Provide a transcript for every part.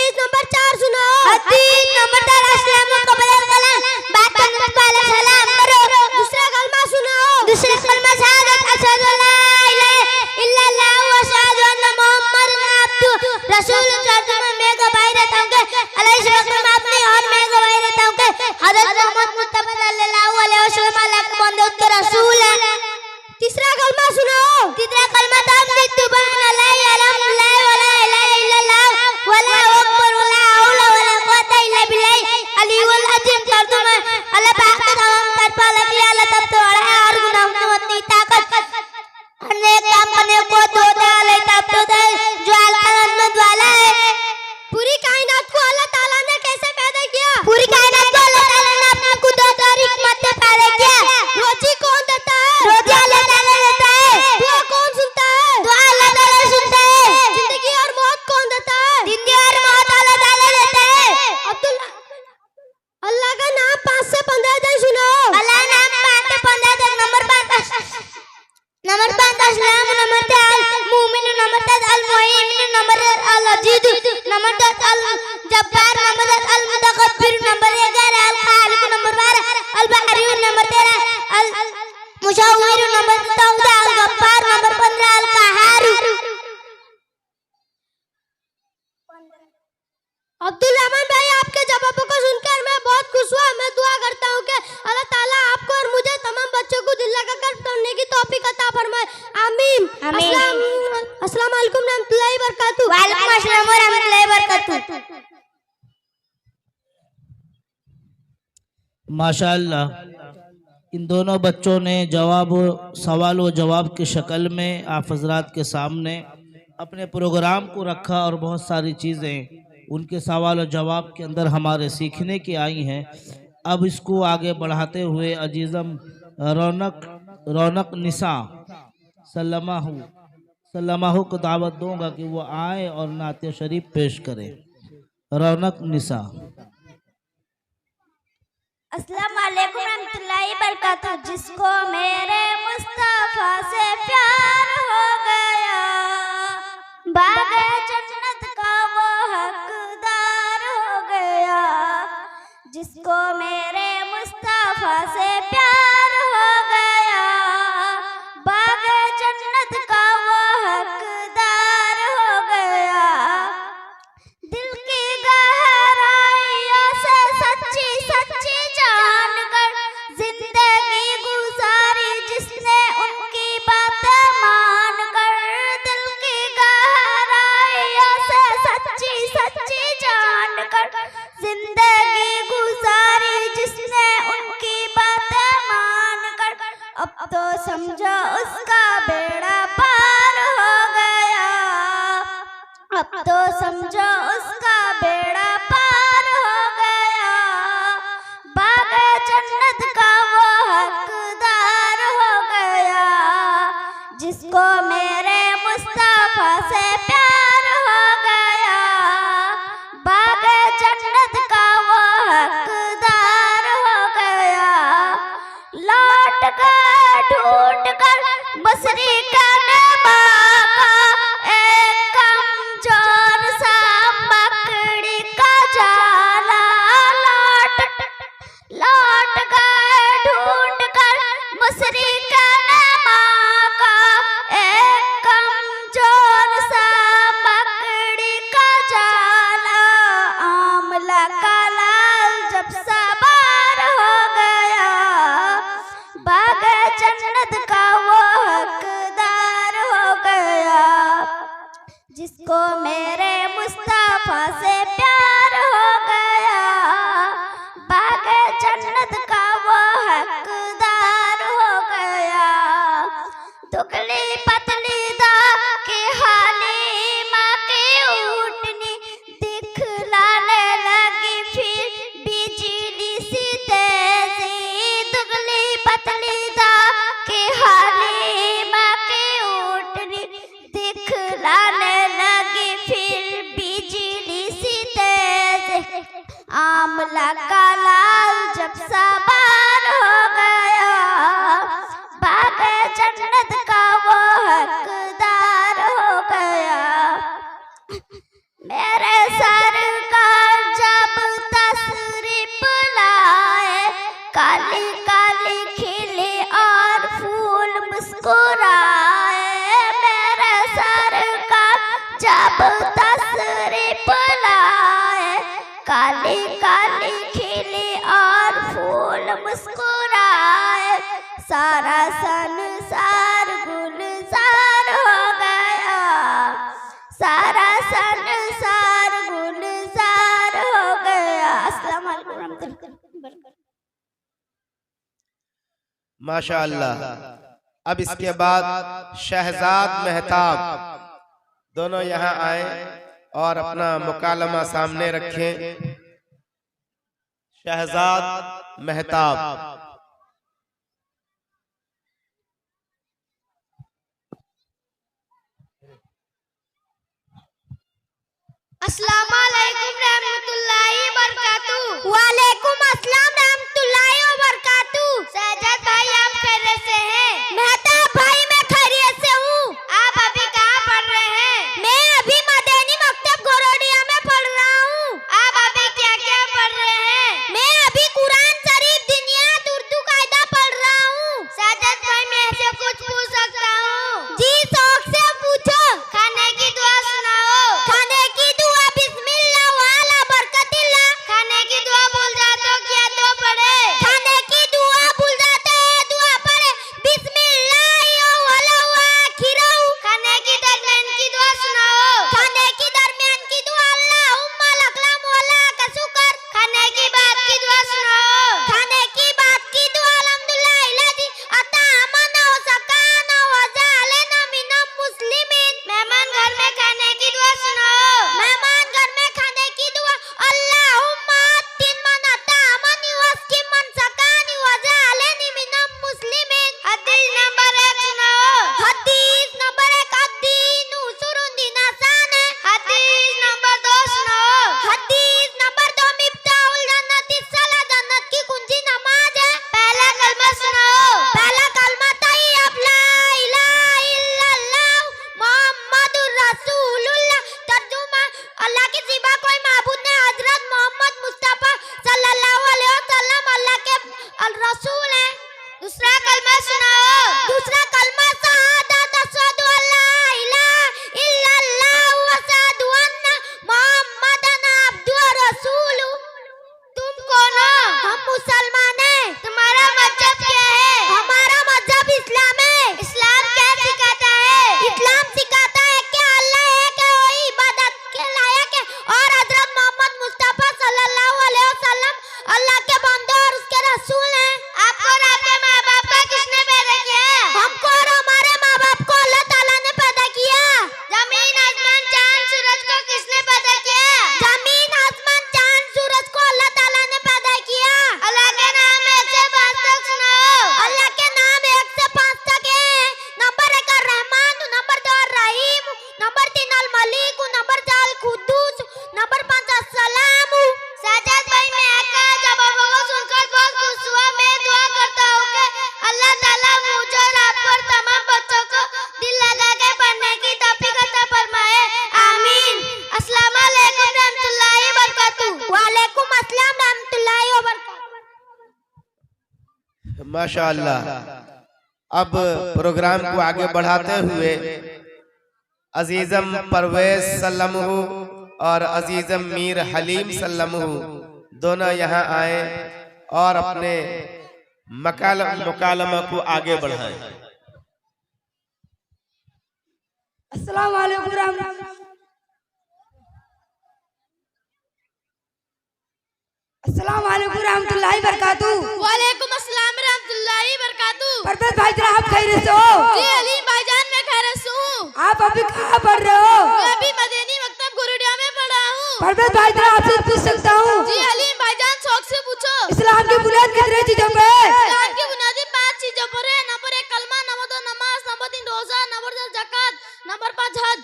हदीस नंबर 4 सुनो। हदीस नंबर 4 अस्सलाम कबल कलाम बात करने से पहले सलाम करो। दूसरा कलमा सुनो। दूसरा कलमा शहादत अशहदु अल्ला इलाहा इल्लल्लाह व अशहदु अन्ना मुहम्मदन अब्दुहु रसूल। तर्जुमा मैं गवाही देता हूं कि अलैहि सल्लम अपनी और मैं गवाही देता हूं कि हजरत मोहम्मद मुस्तफा सल्लल्लाहु अलैहि वसल्लम अल्लाह के बंदे उसके रसूल हैं। तीसरा कलमा सुनो। तीसरा कलमा तौहीद सुभानल्लाह अल्हम्दुलिल्लाह वला इलाहा इल्लल्लाह वला अकबर वला हौला वला कुव्वता इल्ला बिल्लाह अलीउल अज़ीम। तर्जुमा अल्लाह पाक का तमाम तरफ अल्लाह अल्लाह तब तो बड़ा है और गुनाहों में उतनी ताकत अनेक काम करने को तो अल्लाह तब तो जो अल्लाह वाला है। पूरी कायनात को अल्लाह ताला ने कैसे पैदा किया? पूरी कायनात को अल्लाह ताला ने अपनी कुदरत और हिकमत से पैदा किया। रोजी कौन देता है? रोजी अल्लाह ताला देता है। दुआ कौन सुनता है? दुआ अल्लाह ताला सुनता है। जिंदगी और मौत कौन देता है? जिंदगी और मौत अल्लाह ताला देता है। अब्दुल्ला अल्लाह का नाम 5 से 15 तक सुनो। अल्लाह नाम 5 से 15 तक। नंबर 5 अस्सलाम, नंबर 4 मुमिन, नंबर 10 अल मुहीमिन, नंबर 11 अल अजीज, नंबर 10 अल जब्बार, नंबर 10 अल मुतकब्बिर, नंबर 11 अल खालिक, नंबर 12 अल बारी, नंबर 13 अल मुशव्विर, नंबर 14 अल गफ्फार, नंबर 15 अल कहार। अब्दुल रहमान भाई आपके जवाबों को सुनकर मैं बहुत खुश हुआ। मैं दुआ करता हूँ कि अल्लाह ताला आपको और मुझे तमाम बच्चों को दिल लगाकर पढ़ने की तौफीक अता फरमाए। आमीन। अस्सलाम वालेकुम रहमतुल्लाहि व बरकातहू। वालेकुम अस्सलाम व रहमतुल्लाहि व बरकातहू। माशाअल्लाह, इन दोनों बच्चों ने सवाल व जवाब की शक्ल में आप हजरात के सामने अपने प्रोग्राम को रखा और बहुत सारी चीज़ें उनके सवाल और जवाब के अंदर हमारे सीखने की आई हैं। अब इसको आगे बढ़ाते हुए अजीज़म रौनक निसा सल्लमाहु को दावत दूंगा कि वो आए और नाते शरीफ पेश करें। रौनक निसा। अस्सलाम वालेकुम रहमतुल्लाहि बरकातहू। जिसको मेरे मुस्तफा से प्यार हो गया, बाग़े जन्नत का वो हकदार हो गया। जिसको मेरे मुस्तफा से प्यार हो गया, बाग़े जन्नत का वो हकदार हो गया। दिल की गहराइयों से सच्ची सच्ची जान कर जिंदगी गुजारी जिसने उनकी बातें मान कर। दिल की गहराइयों से सच्ची सच्ची जान कर जिंदगी गुजारी जिसने उनकी बातें मान कर। अब तो समझो उसका बेड़ा पार हो गया, अब तो समझो उसका बेड़ा पार हो गया। बाग़े जन्नत का वो हकदार हो गया। जिसको मेरे मुस्तफा से प्यार हो गया, बाग़े जन्नत का वो हकदार हो गया। लौट कर ढूंढ कर मसरी का नबा का एक कमजोर सा मकड़ी का जाला। लौट गए ढूंढ कर मसरी का नबा का एक कमजोर सा मकड़ी का जाला। आमला का लाल जब सवार हो गया, बाग़े जन्नत का वो हकदार हो गया। जिसको मेरे मुस्तफा से प्यार हो गया, बाग़े जन्नत का वो हकदार हो गया। दुगली पतली दा के हालिमा की ऊँटनी दिखलाने लगी फिर बिजली सी तेजी। दुगली पतली दा के हालिमा की ऊँटनी दिखलाने लगी फिर बिजली सी तेजी। आमला का लाल जब सवार हो गया, बाग़े जन्नत का वो हकदार हो गया। मेरे सर अब तशरीफ लाए, काली काली खिली और फूल मुस्कुराए, सारा संसार गुलजार हो गया, सारा संसार गुलजार हो गया। अस्सलाम वालेकुम रहमतुल्लाह। माशाअल्लाह। अब इसके बाद शहजाद मेहताब दोनों यहाँ आए और अपना मुकालमा सामने रखें। शहजाद मेहताब। अस्सलाम वालेकुम रहमतुल्लाहि बरकातहू। वालेकुम अस्सलाम रहमतुल्लाहि व बरकातहू। सहजाद भाई आप खैरियत से हैं? मेहताब भाई मैं खैरियत से हूँ। आप अभी कहाँ पढ़ रहे हैं? मैं अभी मदनी मकतब गोरोडिया में पढ़ रहा हूँ। आप अभी क्या क्या पढ़ रहे हैं? मैं अभी कुरान शरीफ दिनियात उर्दू कायदा पढ़ रहा हूँ। सहजाद भाई मैं से कुछ पूछ सकता हूँ? जी शौक से पूछो। खाने की दुआ सुनाओ। खाने की दुआ बिस्मिल्लाह वाला बरकतिल्लाह। खाने की दुआ भूल जाते हो क्या दुआ पढ़े? खाने की दुआ भूल जाते हैं दुआ पढ़े बिस्मिल्लाह वाला आखिरहू। खाने की दरमियान की दुआ सुनाओ। खाने की दरमियान की दुआ अल्लाहुम्मा लकलम वाला का शुक्र। खाने की बात की दुआ सुनाओ। खाने की बात की दुआ अल्हम्दुलिल्लाह इल्लज़ी अतामना व सकाना व जअलना मिनल मुस्लिमीन। मेहमान घर में खाने की दुआ सुनाओ। मेहमान घर में खाने की दुआ अल्लाहुम्मा अत्तिन मन अतामनी वस्किन मन सकानी व जअलनी मिनल मुस्लिमीन। हदीस नंबर 1 सुनाओ। हदीस नंबर 1 अद्दीन उसरुन दिन आसान है। हदीस नंबर 2 सुनाओ। हदीस नंबर 2 मिफ्ताहुल जन्नति सला जन्नत की कुंजी नमाज है। पहला कलमा सुनाओ। पहला कलमा तैयब ला इलाहा इल्लल्लाह मुहम्मदुर रसूलुल्लाह। तर्जुमा अल्लाह के सिवा कोई माबूद नहीं, हजरत मोहम्मद मुस्तफा सल्लल्लाहु अलैहि वसल्लम अल्लाह के रसूल हैं। दूसरा कलमा सुनाओ। दूसरा कलमा शहादत अशहदु अल्ला इलाहा इल्लल्लाह व अशहदु अन्ना मुहम्मदन अब्दुहु व रसूलुहु। तुम कौन हो? हम मुसलमान हैं। तुम्हारा मजहब क्या है? हमारा मजहब इस्लाम है। इस्लाम क्या सिखाता है? इस्लाम सिखाता है कि अल्लाह एक है, वो इबादत के लायक है और हजरत मोहम्मद मुस्तफा सल्लल्लाहु अलैहि वसल्लम अल्लाह के बंदे और उसके रसूल हैं। आपको और आपके माँ बाप का किसने पैदा किया? हमको और हमारे माँ बाप को अल्लाह ताला ने पैदा किया। जमीन आसमान चांद सूरज को किसने पैदा किया? जमीन आसमान चांद सूरज को अल्लाह ताला ने पैदा किया। अल्लाह के नाम 1 से 5 तक सुनाओ। अल्लाह के नाम 1 से 5 तक है। नंबर 1 रहमान, नंबर 2 रहीम, नंबर 3 अल मलिक, नंबर 4 अल कुद्दूस, नंबर 5 अस्सलाम। साजिद भाई मैं आपका जवाबों को सुनकर बहुत खुश हुआ। मैं दुआ करता हूँ कि अल्लाह ताला मुझे और आप पर तमाम बच्चों को दिल लगा के पढ़ने की तौफीक अता फरमाए। आमीन। अस्सलाम वालेकुम रहमतुल्लाहि व बरकातहू। वालेकुम अस्सलाम रहमतुल्लाहि व बरकातहू। माशाअल्लाह। अब प्रोग्राम को आगे बढ़ाते हुए अजीजम परवेज सल्लमहु और अजीजम मीर हलीम सल्लमहु दोनों यहाँ आए और अपने मुकालमा को आगे बढ़ाएं। अस्सलाम वालेकुम रहमतुल्लाहि बरकातहू। वालेकुम अस्सलाम रहमतुल्लाहि बरकातहू। परवेज भाई जरा आप खैरियत से हो? जी अली भाईजान मैं खैरियत से हूँ। आप अभी कहाँ पढ़ रहे हो? मैं अभी मदनी मकतब गोरोडिया में पढ़ा हूँ। परवेज भाई जरा आपसे पूछ सकता हूँ? जी अली भाईजान शौक से पूछो। इस्लाम की बुनियाद कितने चीजों पे है? इस्लाम की बुनियादी 5 चीजों पर है। नंबर 1 कलमा, नंबर 2 नमाज, नंबर 3 रोजा, नंबर 4 ज़कात, नंबर 5 हज।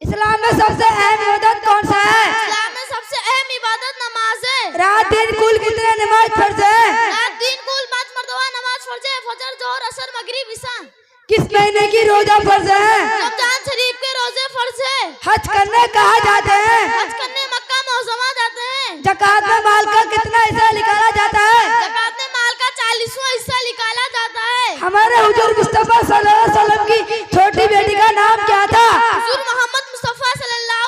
इस्लाम में सबसे अहम इबादत कौन सा है? इस्लाम में सबसे अहम इबादत नमाज है। रात दिन कुल कितने नमाज फर्ज है? रात दिन कुल 5 मर्तबा नमाज फर्ज है। फजर, जोहर, असर, मगरिब, इशा। किस महीने की रोजा फर्ज है? रमजान शरीफ के रोजे फर्ज है। हज करने कहाँ जाते हैं? हज करने मक्का मौजमा जाते हैं। ज़कात में माल का कितना हिस्सा निकाला जाता है? ज़कात में माल का 40वां हिस्सा निकाला जाता है। हमारे हुजूर मुस्तफा सल्लल्लाहु अलैहि वसल्लम की छोटी बेटी का नाम क्या था? हुजूर मोहम्मद मुस्तफा सल्लल्लाहु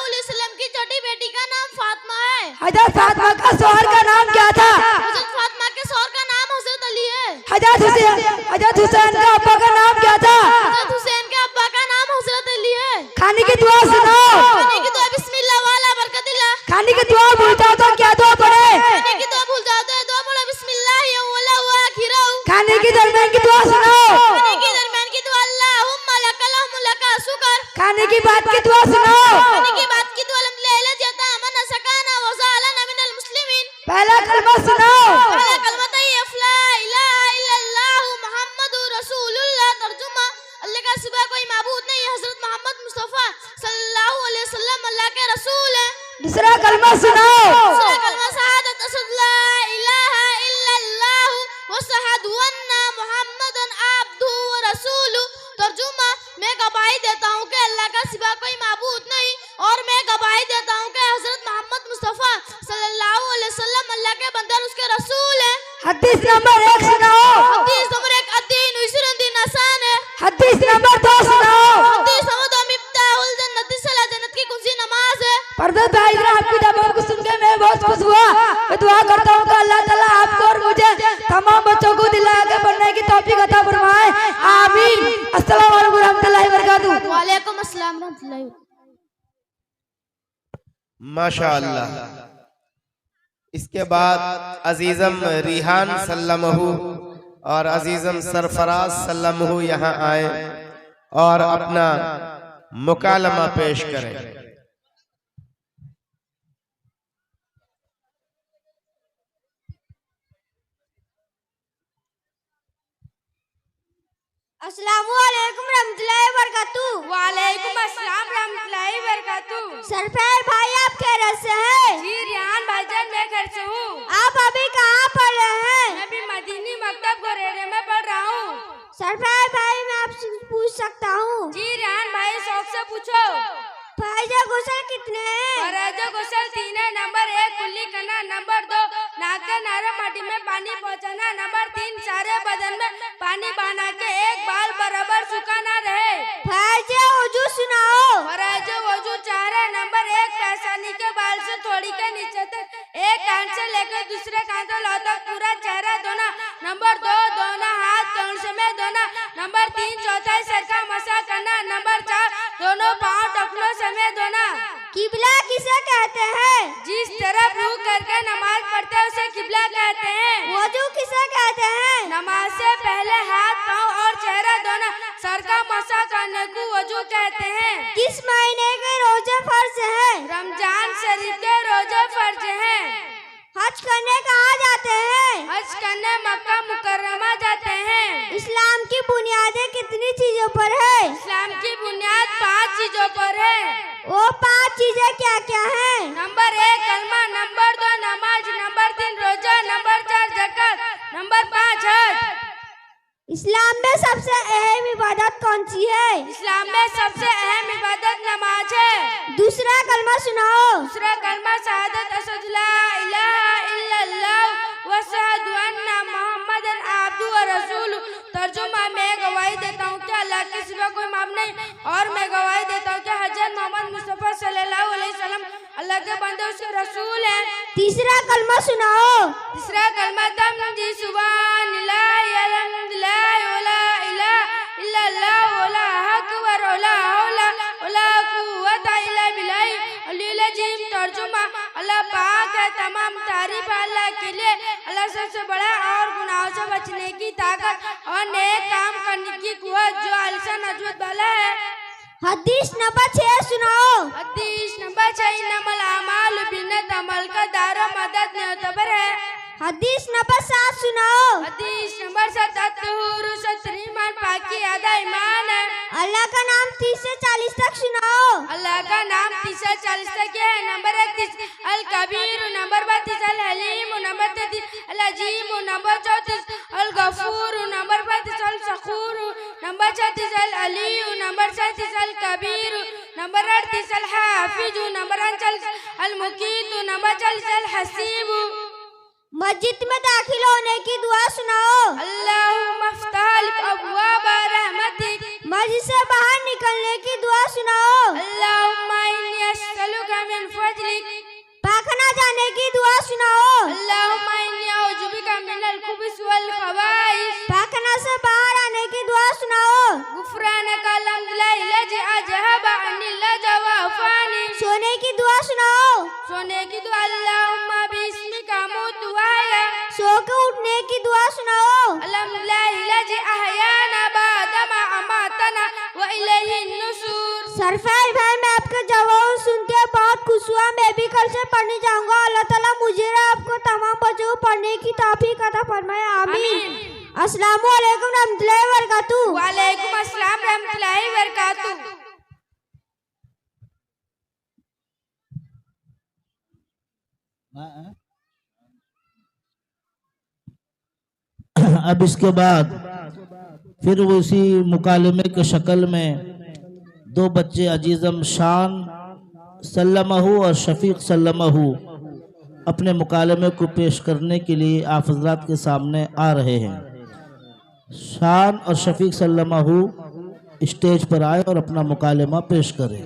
हजरत फातिमा का शौहर का नाम क्या था? हजरत फातिमा के शौहर का नाम हजरत अली है। हजरत हुसैन का अब्बा का नाम क्या था? हजरत हुसैन के अब्बा का नाम हजरत अली है। खाने की दुआ सुनाओ। खाने की दुआ बिस्मिल्लाह वाला बरकतिल्लाह। खाने की दुआ भूल जाओ तो क्या दुआ पढ़े? खाने की दुआ भूल जाओ तो दुआ बोलो बिस्मिल्लाह या वला हुआ आखिरहु। खाने की दरमियान की दुआ सुनाओ। खाने की दरमियान की दुआ अल्लाहुम्मा लकल हम्दु लका शुक्र। खाने की बात की दुआ सुनाओ। खाने की बात की दुआ अल्हम्दुलिल्लाह जता मन सकाना व ज़ालना मिनल मुस्लिमीन। पहला कलमा सुनाओ। पहला कलमा तय्यब ला इलाहा इल्लल्लाह मुहम्मदुर रसूलुल्लाह। तर्जुमा अल्लाह का सिवा कोई माबूद नहीं है, हजरत मोहम्मद मुस्तफा सल्लल्लाहु अलैहि वसल्लम अल्लाह के रसूल है। दूसरा कलमा सुनाओ। दूसरा कलमा शहादत अशहदु ला इलाहा इल्लल्लाह व अशहदु अन्ना मुहम्मदन अब्दुहु व रसूलुहु। तर्जुमा मैं गवाही देता हूँ कि अल्लाह का सिवा कोई माबूद नहीं और मैं गवाही देता हूँ कि हजरत मोहम्मद मुस्तफा सल्लल्लाहु अलैहि वसल्लम अल्लाह के बंदे और उसके रसूल है। हदीस नंबर 1 सुनाओ। हदीस नंबर 1 अद्दीन युस्रुन दिन आसान है। हदीस नंबर 2 सुनाओ। हदीस नंबर 2 मिफ्ताहुल जन्नत सला जन्नत की कुंजी नमाज है। परदत भाई आपकी दबाव को सुन के मैं बहुत खुश हुआ। मैं दुआ करता हूँ कि अल्लाह ताला आपको और मुझे तमाम बच्चों को दिल आगे बढ़ने की तौफीक अता फरमाए। आमीन। अस्सलाम वालेकुम रहमतुल्लाहि व बरकातहू। वालेकुम अस्सलाम रहमतुल्लाहि। माशाअल्लाह। इसके बाद अजीजम रिहान सल्लमहु और अजीजम सरफराज सल्लमहु यहाँ आए और अपना मुकालमा पेश करें। अस्सलामु अलैकुम रहमतुल्लाहि व बरकातहू। वालेकुम अस्सलाम रहमतुल्लाहि व बरकातहू। सरफराज भाई आप खैरियत से हैं? जी रिहान भाईजान मैं घर से हूँ। आप अभी कहाँ पढ़ रहे हैं? मैं भी मदीनी मकतब गोरेरे में पढ़ रहा हूँ। सरफराज भाई मैं आपसे पूछ सकता हूँ? जी रिहान भाई शौक से पूछो। फर्ज गुस्ल कितने हैं? फर्ज गुस्ल 3 है। नंबर 1 कुल्ली करना, नंबर 2 नाक के नारे मटी में पानी पहुँचाना, नंबर 3 सारे बदन में पानी बना के एक बाल बराबर सूखा ना रहे। फर्ज वजू सुनाओ। फर्ज वजू 4 है। नंबर 1 पैसानी के बाल से थोड़ी के नीचे तक एक कान से लेकर दूसरे कान तक तक पूरा चेहरा धोना, नंबर 2 दोनों हाथ कौंसे में धोना, नंबर 3 चौथाई सर का मसा करना, नंबर 4 दोनों पाँव टखनों समेत धोना। किबला किसे कहते हैं? जिस तरफ रुख करके नमाज पढ़ते हैं उसे किबला कहते हैं। वजू किसे कहते हैं? नमाज से पहले हाथ पाँव और चेहरा धोना सर का मसा करने को वजू कहते हैं। किस महीने के रोजे फर्ज है? रमजान शरीफ के रोजे फर्ज हैं। हज करने कहाँ जाते हैं? हज करने मक्का मुकर्रमा जाते हैं। इस्लाम की बुनियादें कितनी चीजों पर है? इस्लाम की बुनियाद 5 चीजों पर है। वो 5 चीजें क्या क्या हैं? नंबर 1 कलमा, नंबर 2 नमाज, नंबर 3 रोजा, नंबर 4 ज़कात, नंबर 5 हज। इस्लाम में सबसे अहम इबादत कौन सी है? इस्लाम में सबसे अहम इबादत नमाज है। दूसरा कलमा सुनाओ। दूसरा कलमा शहादत अशहदु ला इलाहा इल्लल्लाह व अशहदु अन्ना मुहम्मदन अब्दुहु व रसूलुहु। तर्जुमा मैं गवाही देता हूँ कि अल्लाह के सिवा कोई माबूद नहीं और मैं गवाही देता हूँ कि हजरत मोहम्मद मुस्तफा सल्लल्लाहु अलैहि वसल्लम अल्लाह के बंदे उसके रसूल हैं। तीसरा कलमा सुनाओ। तीसरा कलमा तमजी सुभानिल्लाहि अल्हम्दुलिल्लाहि वला इलाहा इल्लल्लाह वला अकबर वला हौला वला कुव्वता इल्ला बिल्लाहि अलिल अजीम। तर्जुमा अल्लाह पाक है, तमाम तारीफ अल्लाह के लिए। अल्लाह सबसे बड़ा और गुनाहों से बचने की ताकत और नेक काम करने की कुव्वत जो अल्सन अजमत वाला है। हदीस नंबर 6 सुनाओ। हदीस नंबर 6 इन्नमल अमालु बिन्नियत, अमल का दारो मदद न्यूतबर है। हदीस नंबर 7 सुनाओ। हदीस नंबर 7 अत्तहुरु सत्रीमान पाकी आधा ईमान है। अल्लाह का नाम 30 से 40 तक सुनाओ। अल्लाह का नाम 30 से 40 तक है। नंबर 31 अल कबीर, नंबर 32 अल हलीम, नंबर 33 अल अजीम, नंबर 34 अल गफूर, नंबर 35 अल शकूर, नंबर 36 अल अली, नंबर 37 अल कबीर, नंबर 38 अल हाफिज, नंबर 39 अल मुकीत, नंबर 40 अल हसीब। मस्जिद में दाखिल होने की दुआ सुनाओ। अल्लाहुम्मा फ़्तह अबवाब रहमतिक। मस्जिद से बाहर निकलने की दुआ सुनाओ। अल्लाहुम्मा इन्नी अस्अलुका मिन फज़लिक। पाखना जाने की यस्जुदु अल्लाहुम्मा बिस्मिका अमूतु व अहया। सो के उठने की दुआ सुनाओ। अल्हम्दुलिल्लाहि अहयाना बअदमा अमातना व इलैहि नुशूर। सरफराज भाई, मैं आपका जवाब सुन के बहुत खुश हुआ। मैं भी कल से पढ़ने जाऊंगा। अल्लाह ताला मुझे और आपको तमाम बच्चों को पढ़ने की तौफीक अता फरमाए। आमीन। अस्सलामु अलैकुम रहमतुल्लाहि व बरकातुहू। वालेकुम अस्सलाम रहमतुल्लाहि व बरकातुहू। अब इसके बाद फिर उसी मुकालमे के शक्ल में दो बच्चे अजीज़म शान सल्लमहू और शफीक सल्लमहू अपने मुकालमे को पेश करने के लिए आप हज़रात के सामने आ रहे हैं। शान और शफीक सल्लमहू स्टेज पर आए और अपना मुकालमा पेश करें।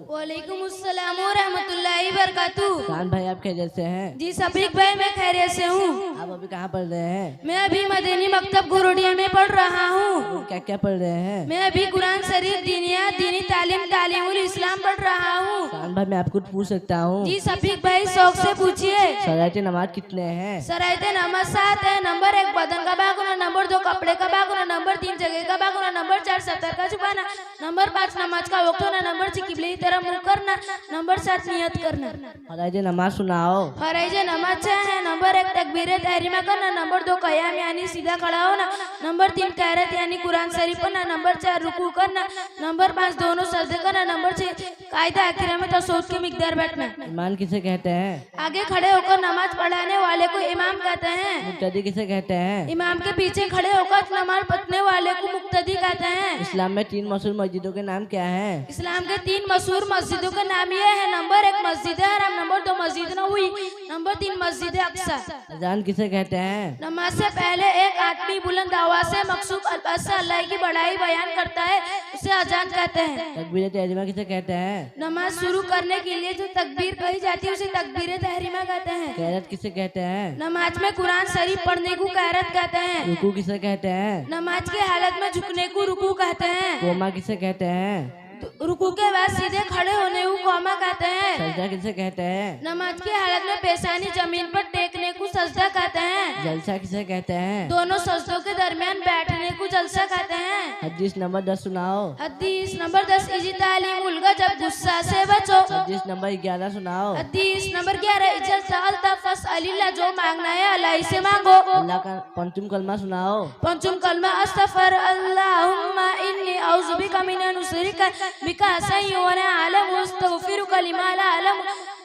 वालेकुम अस्सलाम व रहमतुल्लाहि व बरकातुहू। खान भाई आप खैरियत से हैं? जी सफीक भाई, मैं खैरियत से हूँ। आप अभी कहाँ पढ़ रहे हैं? मैं अभी मदनी मकतब गुरुडिया में पढ़ रहा हूँ। क्या क्या पढ़ रहे हैं? मैं अभी कुरान शरीफ दीनिया दीनी तालीम तालीमुल इस्लाम पढ़ रहा हूँ। खान भाई मैं आपको पूछ सकता हूँ? जी सफीक भाई, शौक से पूछिए। शरायत नमाज कितने हैं? शरायत नमाज 7 है। नंबर 1 बदन का बाग होना, नंबर 2 कपड़े का बाग होना, नंबर 3 जगह का बाग होना, नंबर 4 सतर का छुपाना, नंबर 5 नमाज का वक्त होना, नंबर 6 किबले की तरफ मुंह करना, नंबर 7 नियत करना। फराइज नमाज सुनाओ। फराइज नमाज 6 है। नंबर 1 तकबीर तहरीमा करना, नंबर 2 कयाम यानी सीधा खड़ा होना, नंबर 3 क़िरात यानी कुरान शरीफ पढ़ना, नंबर 4 रुकू करना, नंबर 5 दोनों सजदे करना, नंबर 6 कायदा आखिर में तशहुद की मिकदार बैठना। ईमान किसे कहते हैं? आगे खड़े होकर नमाज पढ़ाने वाले को इमाम कहते हैं। मुक्तदी किसे कहते हैं? इमाम के पीछे खड़े होकर नमाज पढ़ने वाले को मुक्तदी कहते हैं। इस्लाम में 3 मशहूर मस्जिदों के नाम क्या हैं? इस्लाम के 3 मशहूर मस्जिदों का नाम ये है। नंबर 1 मस्जिद हराम, नंबर 2 मस्जिद नबवी, नंबर 3 मस्जिद अक्सा। अजान किसे कहते हैं? नमाज से पहले एक आदमी बुलंद आवाज से मकसूद अल्फाज से अल्लाह की बड़ाई बयान करता है, उसे अजान कहते हैं। तकबीर तहरीमा किसे कहते हैं? नमाज शुरू करने के लिए जो तकबीर कही जाती है उसे तकबीर तहरीमा कहते हैं। कैरत किसे कहते हैं? नमाज में कुरान शरीफ पढ़ने को कैरत कहते हैं। रुकू किसे कहते हैं? नमाज की हालत में झुकने को रुकू कहते हैं। कोमा किसे कहते हैं? रुकू के बाद सीधे खड़े होने को कौमा कहते हैं। सजदा किसे कहते हैं? नमाज की हालत में पेशानी जमीन पर टेकने को सजदा कहते हैं। जलसा किसे कहते हैं? दोनों सजदों के दरमियान बैठने को जलसा कहते हैं। हदीस नंबर 10 सुनाओ। हदीस नंबर 10 इज्तालिमुल गजब, गुस्सा से बचो। हदीस नंबर 11 सुनाओ। हदीस नंबर 11 इज्जत सअलता फसअलिल्लाह, जो मांगना है अल्लाह से मांगो। अल्लाह का पंचम कलमा सुनाओ। पंचम कलमा अस्तगफिर अल्लाहुम्मा इन्नी औज़ु बिका मिन नुश्रिका बिका सय्युना आलम अस्तगफिरुका लिमा ला आलम।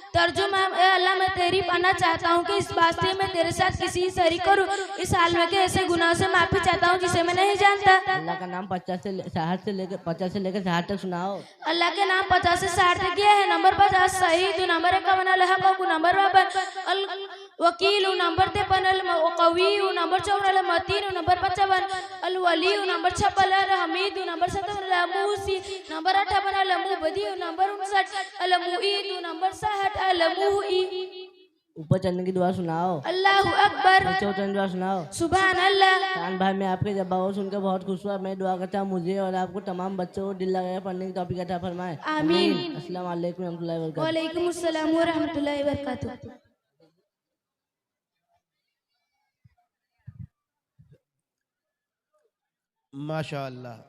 तर्जुमा, ए अल्लाह मैं तेरी पनाह चाहता हूँ कि इस वास्ते में तेरे साथ किसी शरीक करूँ, इस हाल में के ऐसे गुनाह से माफी चाहता हूँ जिसे मैं नहीं जानता। अल्लाह का नाम 50 से 60 तक सुनाओ। अल्लाह के नाम 50 से 60 तक ये है। नंबर 50 शहीद, नंबर 51 अल हक, नंबर 52 अल वकील, नंबर 53 अल कवी, नंबर 54 अल मतीन, नंबर 55 अल वली, नंबर 56 अल हमीद, नंबर 57 अल मूसी, नंबर 58 अल मुबदी, नंबर 59 अल मुईद, नंबर 60 अल मुई। ऊपर चढ़ने की दुआ सुनाओ। अल्लाहु अकबर। नीचे उतरने की दुआ सुनाओ। सुभान अल्लाह। खान भाई मैं आपके जवाब सुनकर बहुत खुश हुआ। मैं दुआ करता हूँ मुझे और आपको तमाम बच्चों को दिल लगाकर पढ़ने की तौफीक अता फरमाए। आमीन। अस्सलाम वालेकुम रहमतुल्लाहि व बरकातुहू। वालेकुम अस्सलाम व रहमतुल्लाहि व बरकातुहू। माशाअल्लाह।